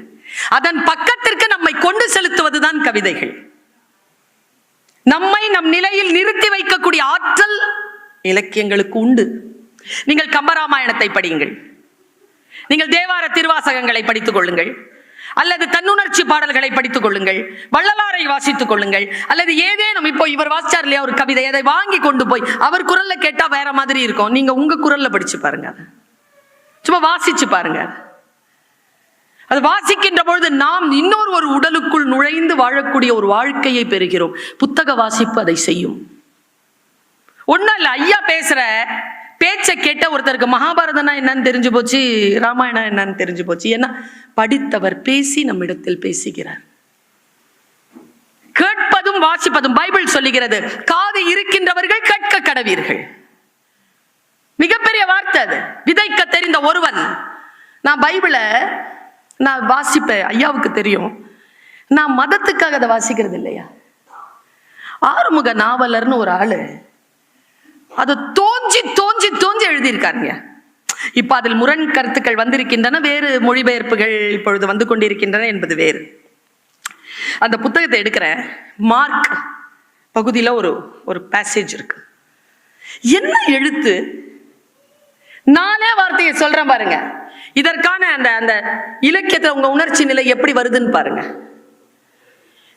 அதன் பக்கத்திற்கு நம்மை கொண்டு செலுத்துவதுதான் கவிதைகள். நம்மை நம் நிலையில் நிறுத்தி வைக்கக்கூடிய ஆற்றல் இலக்கியங்களுக்கு உண்டு. நீங்கள் கம்பராமாயணத்தை படியுங்கள், நீங்கள் தேவார திருவாசகங்களை படித்துக் கொள்ளுங்கள், அல்லது தன்னுணர்ச்சி பாடல்களை படித்துக் கொள்ளுங்கள், வள்ளலாரை வாசித்துக் கொள்ளுங்கள், அல்லது ஏதேனும் இப்போ இவர் வாசிச்சார் இல்லையா ஒரு கவிதை, அதை வாங்கி கொண்டு போய் அவர் குரல்ல கேட்டா வேற மாதிரி இருக்கும். நீங்க உங்க குரல்ல படிச்சு பாருங்க, சும்மா வாசிச்சு பாருங்க. அது வாசிக்கின்ற பொழுது நாம் இன்னொரு ஒரு உடலுக்குள் நுழைந்து வாழக்கூடிய ஒரு வாழ்க்கையை பெறுகிறோம். புத்தக வாசிப்பு அதை செய்யும். ஒன்னும் இல்ல, ஐயா பேசுற பேச்சை கேட்ட ஒருத்தருக்கு மகாபாரதம்னா என்னன்னு தெரிஞ்சு போச்சு, ராமாயணம் என்னன்னு தெரிஞ்சு போச்சு. ஏன்னா படித்தவர் பேசி நம்மிடத்தில் பேசுகிறார். கேட்பதும் வாசிப்பதும் பைபிள் சொல்லுகிறது, காது இருக்கின்றவர்கள் கேட்க கடவீர்கள். மிகப்பெரிய வார்த்தை அது. விதைக்க தெரிந்த ஒருவன். நான் பைபிளை நான் வாசிப்பேன், ஐயாவுக்கு தெரியும். நான் மதத்துக்காக அதை வாசிக்கிறது இல்லையா. ஆறுமுக நாவலர்னு ஒரு ஆளு அதை தோஞ்சி தோஞ்சி தோஞ்சி எழுதியிருக்காருங்க. இப்ப அதில் முரண் கருத்துக்கள் வந்திருக்கின்றன, வேறு மொழிபெயர்ப்புகள் இப்பொழுது வந்து கொண்டிருக்கின்றன என்பது வேறு. அந்த புத்தகத்தை எடுக்கிறேன், மார்க் பகுதியில ஒரு பேசேஜ் இருக்கு. என்ன எழுத்து, நானே வார்த்தையை சொல்றேன் பாருங்க. இதற்கான அந்த இலக்கியத்துல உங்க உணர்ச்சி நிலை எப்படி வருதுன்னு பாருங்க.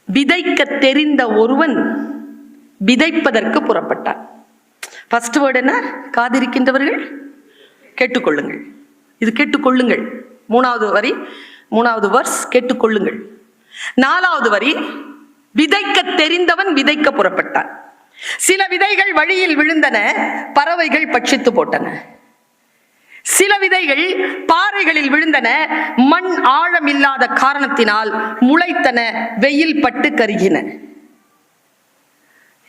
விதைக்க தெரிந்த ஒருவன் விதைப்பதற்கு புறப்பட்டான். ஃபர்ஸ்ட் வேர்டு என்ன? காதிருக்கின்றவர்கள் கேட்டுக்கொள்ளுங்கள். இது கேட்டுக்கொள்ளுங்கள். மூணாவது வரி, மூணாவது வர்ஸ் கேட்டுக்கொள்ளுங்கள். நாலாவது வரி, விதைக்க தெரிந்தவன் விதைக்க புறப்பட்டான். சில விதைகள் வழியில் விழுந்தன, பறவைகள் பட்சித்து போட்டன. சில விதைகள் பாறைகளில் விழுந்தன, மண் ஆழம் இல்லாத காரணத்தினால் முளைத்தன, வெயில் பட்டு கருகின.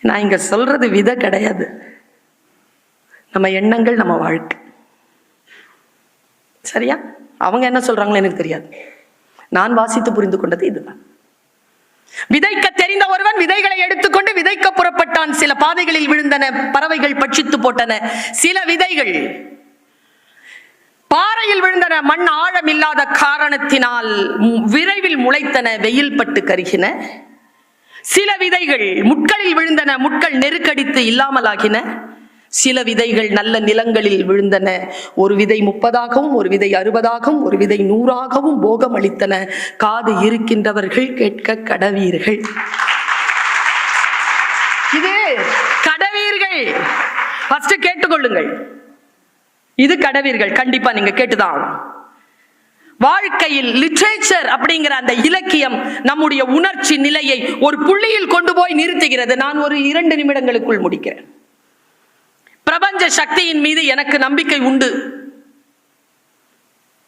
நான் இங்க சொல்றது விதை கிடையாது, நம்ம எண்ணங்கள், நம்ம வாழ்க்கை. சரியா? அவங்க என்ன சொல்றாங்களோ எனக்கு தெரியாது. நான் வாசித்து புரிந்து கொண்டது இதுதான். விதைக்க தெரிந்த ஒருவன் விதைகளை எடுத்துக்கொண்டு விதைக்க புறப்பட்டான். சில பாதைகளில் விழுந்தன, பறவைகள் பட்சித்து போட்டன. சில விதைகள் பாறையில் விழுந்தன, மண் ஆழம் இல்லாத காரணத்தினால் விரைவில் முளைத்தன, வெயில் பட்டு கருகின. சில விதைகள் முட்களில் விழுந்தன, முட்கள் நெருக்கடித்து இல்லாமலாகின. சில விதைகள் நல்ல நிலங்களில் விழுந்தன, ஒரு விதை 30ஆகவும் ஒரு விதை 60ஆகவும் ஒரு விதை 100ஆகவும் போகம் அளித்தன. காது இருக்கின்றவர்கள் கேட்க கடவீர்கள். இது கடவீர்கள், ஃபர்ஸ்ட் கேட்டுக்கொள்ளுங்கள். இது கடவீர்கள், கண்டிப்பா நீங்க கேட்டுதான். வாழ்க்கையில் லிட்ரேச்சர் அப்படிங்கிற அந்த இலக்கியம் நம்முடைய உணர்ச்சி நிலையை ஒரு புள்ளியில் கொண்டு போய் நிறுத்துகிறது. நான் ஒரு 2 நிமிடங்களுக்குள் முடிக்கிறேன். பிரபஞ்ச சக்தியின் மீது எனக்கு நம்பிக்கை உண்டு.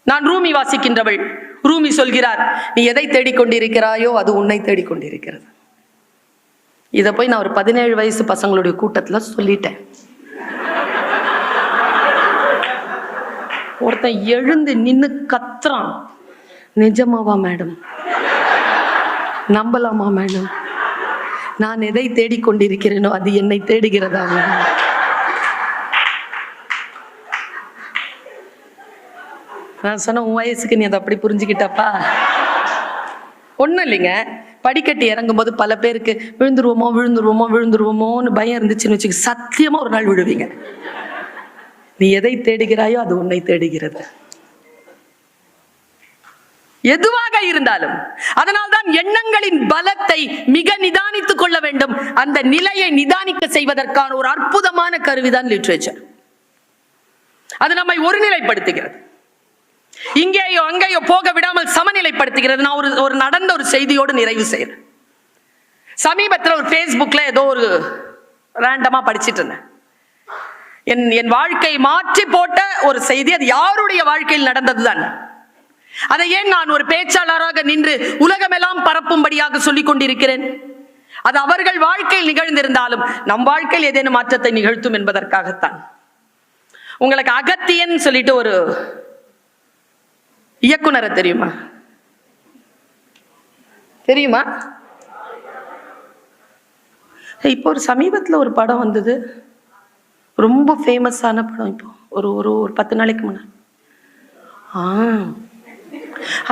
நான் ரூமி வாசிக்கின்றவள். ரூமி சொல்கிறார், நீ எதை தேடிக்கொண்டிருக்கிறாயோ அது உன்னை தேடிக்கொண்டிருக்கிறது. இதை போய் நான் ஒரு 17 வயசு பசங்களுடைய கூட்டத்தில் சொல்லிட்டேன். ஒருத்தன் எழுந்து நின்னு கத்துறான், நிஜமாவா மேடம்? நம்பலாமா மேடம்? நான் எதை தேடிக்கொண்டிருக்கிறேனோ அது என்னை தேடுகிறதா? நான் சொன்ன, உன் வயசுக்கு நீ அதை அப்படி புரிஞ்சுக்கிட்டப்பா. ஒன்றும் இல்லைங்க, படிக்கட்டு இறங்கும்போது பல பேருக்கு விழுந்துருவோமோன்னு பயம் இருந்துச்சுன்னு வச்சுக்க, சத்தியமா ஒரு நாள் விழுவீங்க. நீ எதை தேடுகிறாயோ அது உன்னை தேடுகிறது, எதுவாக இருந்தாலும். அதனால்தான் எண்ணங்களின் பலத்தை மிக நிதானித்துக் கொள்ள வேண்டும். அந்த நிலையை நிதானிக்க செய்வதற்கான ஒரு அற்புதமான கருவிதான் லிட்ரேச்சர். அது நம்மை ஒருநிலைப்படுத்துகிறது, இங்கேயோ அங்கேயோ போக விடாமல் சமநிலைப்படுத்துகிறது. நான் ஒரு நடந்த ஒரு செய்தியோடு நிறைவு செய்யறேன். சமீபத்தில் ஒரு Facebookல ஏதோ ஒரு ரேண்டமா படிச்சிட்டு இருந்தேன். என் வாழ்க்கை மாற்றி போட்ட ஒரு செய்தி. அது யாருடைய வாழ்க்கையில் நடந்ததுதான். அதை ஏன் நான் ஒரு பேச்சாளராக நின்று உலகமெல்லாம் பரப்பும்படியாக சொல்லிக் கொண்டிருக்கிறேன்? அது அவர்கள் வாழ்க்கையில் நிகழ்ந்திருந்தாலும் நம் வாழ்க்கையில் ஏதேனும் மாற்றத்தை நிகழ்த்தும் என்பதற்காகத்தான். உங்களுக்கு அகத்தியன் சொல்லிட்டு ஒரு இயக்குனரை தெரியுமா? இப்போ ஒரு சமீபத்தில் ஒரு படம் வந்தது, ரொம்ப ஃபேமஸான படம். இப்போ ஒரு 10 நாளைக்கு முன்னாடி.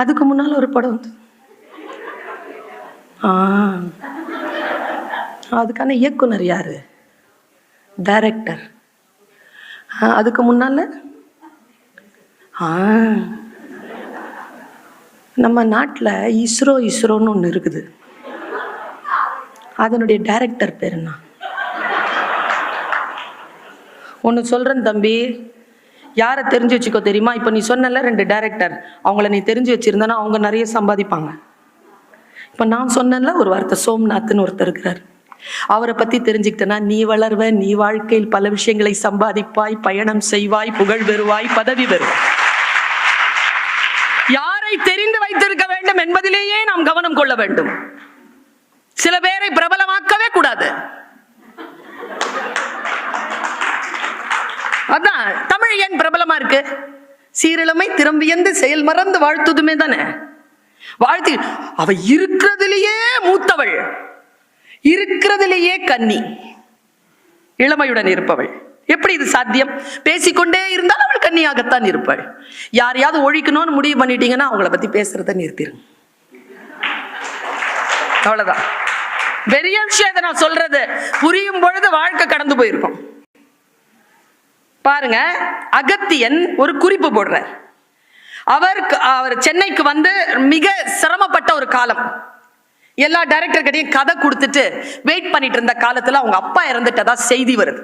அதுக்கு முன்னால ஒரு படம் வந்தது. அதுக்கான இயக்குனர் யாரு? டைரக்டர். அதுக்கு முன்னால நம்ம நாட்டில் இஸ்ரோன்னு ஒன்று இருக்குது. அதனுடைய டைரக்டர் பேர் என்ன? ஒன்று சொல்கிறேன் தம்பி, யாரை தெரிஞ்சு வச்சுக்கோ தெரியுமா? இப்போ நீ சொன்னல 2 டைரக்டர், அவங்கள நீ தெரிஞ்சு வச்சுருந்தனா அவங்க நிறைய சம்பாதிப்பாங்க. இப்போ நான் சொன்னல ஒரு வார்த்தை, சோம்நாத்னு ஒருத்தர் இருக்கிறார். அவரை பற்றி தெரிஞ்சுக்கிட்டனா நீ வளர்வ, நீ வாழ்க்கையில் பல விஷயங்களை சம்பாதிப்பாய், பயணம் செய்வாய், புகழ் பெறுவாய், பதவி பெறுவாய். யாரை தெரிந்து வைத்திருக்க வேண்டும் என்பதிலேயே நாம் கவனம் கொள்ள வேண்டும். சில பேரை பிரபலமாக்கவே கூடாது. அதான் தமிழ் ஏன் பிரபலமா இருக்கு? சீரிழமை திறம்பியந்து செயல் மறந்து வாழ்த்துதுமே தானே. வாழ்த்து அவ இருக்கிறதுலேயே மூத்தவள், இருக்கிறதுலேயே கன்னி, இளமையுடன் இருப்பவள். எப்படி இது சாத்தியம்? பேசிக்கொண்டே இருந்தால் அவள் கன்னியாகத்தான் இருப்பாள். யாரையாவது ஒழிக்கணும்னு முடிவு பண்ணிட்டீங்கன்னா அவங்கள பத்தி பேசுறத நிறுத்திடுங்க. அவ்வளவுதான். பெரிய விஷயத்தை நான் சொல்றது புரியும் பொழுது வாழ்க்கை கடந்து போயிருக்கும். பாருங்க, அகத்தியன் ஒரு குறிப்பு போடுறார். அவர் சென்னைக்கு வந்து மிக சிரமப்பட்ட ஒரு காலம். எல்லா டைரக்டர் கிட்டையும் கதை கொடுத்துட்டு வெயிட் பண்ணிட்டு இருந்த காலத்துல அவங்க அப்பா இறந்துட்டதா செய்தி வருது.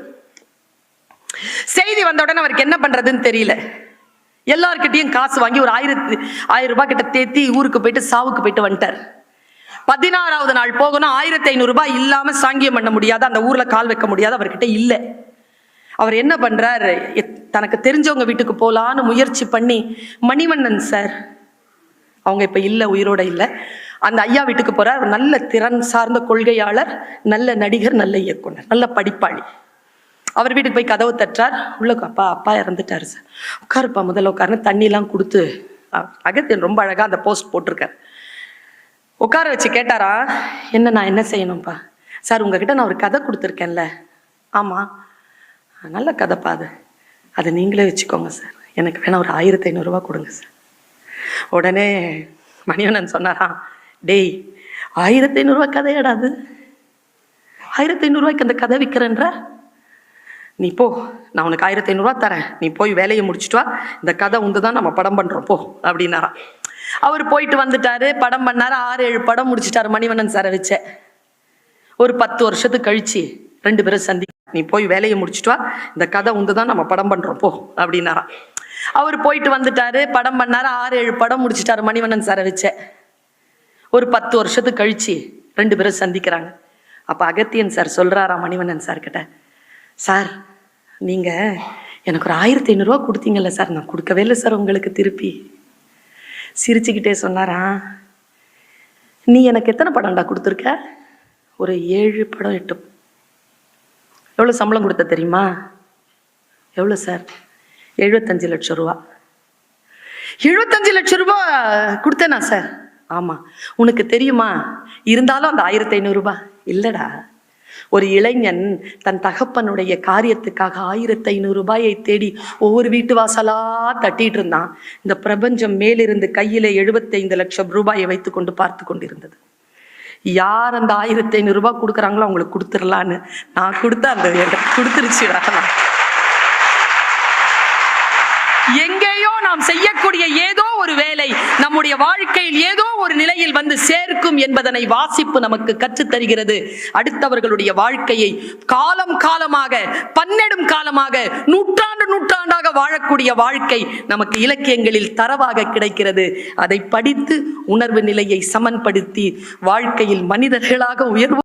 செய்தி வந்த உடனே அவருக்கு என்ன பண்றதுன்னு தெரியல. எல்லார்கிட்டையும் காசு வாங்கி ஒரு 1000 ரூபாய் கிட்ட தேத்தி ஊருக்கு போயிட்டு சாவுக்கு போயிட்டு வந்துட்டார். 16வது நாள் போகணும். 1500 ரூபாய் இல்லாம சாங்கியம் பண்ண முடியாது, அந்த ஊர்ல கால் வைக்க முடியாது, அவர்கிட்ட இல்லை. அவர் என்ன பண்றார், தனக்கு தெரிஞ்சவங்க வீட்டுக்கு போலான்னு முயற்சி பண்ணி, மணிவண்ணன் சார், அவங்க இப்ப இல்லை, உயிரோட இல்லை, அந்த ஐயா வீட்டுக்கு போறார். நல்ல திறன் சார்ந்த கொள்கையாளர், நல்ல நடிகர், நல்ல இயக்குனர், நல்ல படிப்பாளி. அவர் வீட்டுக்கு போய் கதவு தட்டுறார். உள்ள அப்பா இறந்துட்டாரு சார், உட்காருப்பா முதல்ல உட்காருன்னு தண்ணிலாம் கொடுத்து, அகத்தியன் ரொம்ப அழகா அந்த போஸ்ட் போட்டிருக்கார். உட்கார வச்சு கேட்டாரா, நான் என்ன செய்யணும்ப்பா? சார் உங்ககிட்ட நான் ஒரு கதை கொடுத்துருக்கேன்ல. ஆமா, நல்ல கதைப்பா, அது நீங்களே வச்சுக்கோங்க சார். எனக்கு வேணா ஒரு 1500 ரூபா கொடுங்க சார். உடனே மணிவண்ணன் சொன்னாராம், டேய் 1500 ரூபா கதையாடாது, 1500 ரூபாய்க்கு அந்த கதை விற்கிறேன்ற, நீ போ, நான் உனக்கு 1500 ரூபா தரேன், நீ போய் வேலையை முடிச்சுட்டு வா, இந்த கதை உண்டு தான் நம்ம படம் பண்றோம் போ அப்படின்னாராம். அவர் போயிட்டு வந்துட்டாரு, படம் பண்ணாரு, 6-7 படம் முடிச்சிட்டாரு மணிவண்ணன் சாரை வச்ச. ஒரு 10 வருஷத்துக்கு கழிச்சு 2 பேரும் சந்தி, நீ போய் வேலையை முடிச்சுட்டு வா, இந்த கதை உண்டு தான் நம்ம படம் பண்றோம் போ அப்படின்னாராம். அவர் போயிட்டு வந்துட்டாரு, படம் பண்ணாரு, 6-7 படம் முடிச்சிட்டாரு மணிவண்ணன் சாரை வச்ச. ஒரு 10 வருஷத்துக்கு கழிச்சு 2 பேரும் சந்திக்கிறாங்க. அப்ப அகத்தியன் சார் சொல்றாரா மணிவண்ணன் சார் கிட்ட, சார் நீங்க எனக்கு ஒரு 1500 ரூபா கொடுத்தீங்கல்ல சார், நான் கொடுக்கவே இல்லை சார் உங்களுக்கு திருப்பி. சிரிச்சுக்கிட்டே சொன்னாரா, நீ எனக்கு எத்தனை படம்டா கொடுத்துருக்க? ஒரு 7 படம் 8. எவ்வளோ சம்பளம் கொடுத்த தெரியுமா? எவ்வளோ சார்? 75 லட்சம் ரூபா. 75 லட்சம் ரூபா கொடுத்தேனா சார்? ஆமா. உனக்கு தெரியுமா இருந்தாலும் அந்த 1500 ரூபாய் இல்லடா, ஒரு இளைஞன் தன் தகப்பனுடைய காரியத்துக்காக 1500 ரூபாயை தேடி ஒவ்வொரு வீட்டு வாசலா தட்டிட்டு இருந்தான். இந்த பிரபஞ்சம் மேலிருந்து கையில 75 லட்சம் ரூபாயை வைத்துக் கொண்டு பார்த்து கொண்டிருந்தது. யார் அந்த 1500 ரூபாய் கொடுக்குறாங்களோ அவங்களுக்கு கொடுத்துடலான்னு நான் கொடுத்த அந்த கொடுத்துருச்சுடா. எங்கேயோ நாம் செய்யக்கூடிய ஏதோ ஒரு வேலை நம்முடைய வாழ்க்கையில் ஏதோ ஒரு நிலையில் வந்து சேர்க்கும் என்பதனை வாசிப்பு நமக்கு கற்றுத் தருகிறது. அடுத்தவர்களுடைய வாழ்க்கையை காலம் காலமாக, பன்னெடும் காலமாக, நூற்றாண்டு நூற்றாண்டாக வாழக்கூடிய வாழ்க்கை நமக்கு இலக்கியங்களில் தரவாக கிடைக்கிறது. அதை படித்து உணர்வு நிலையை சமன்படுத்தி வாழ்க்கையில் மனிதர்களாக உயர்வு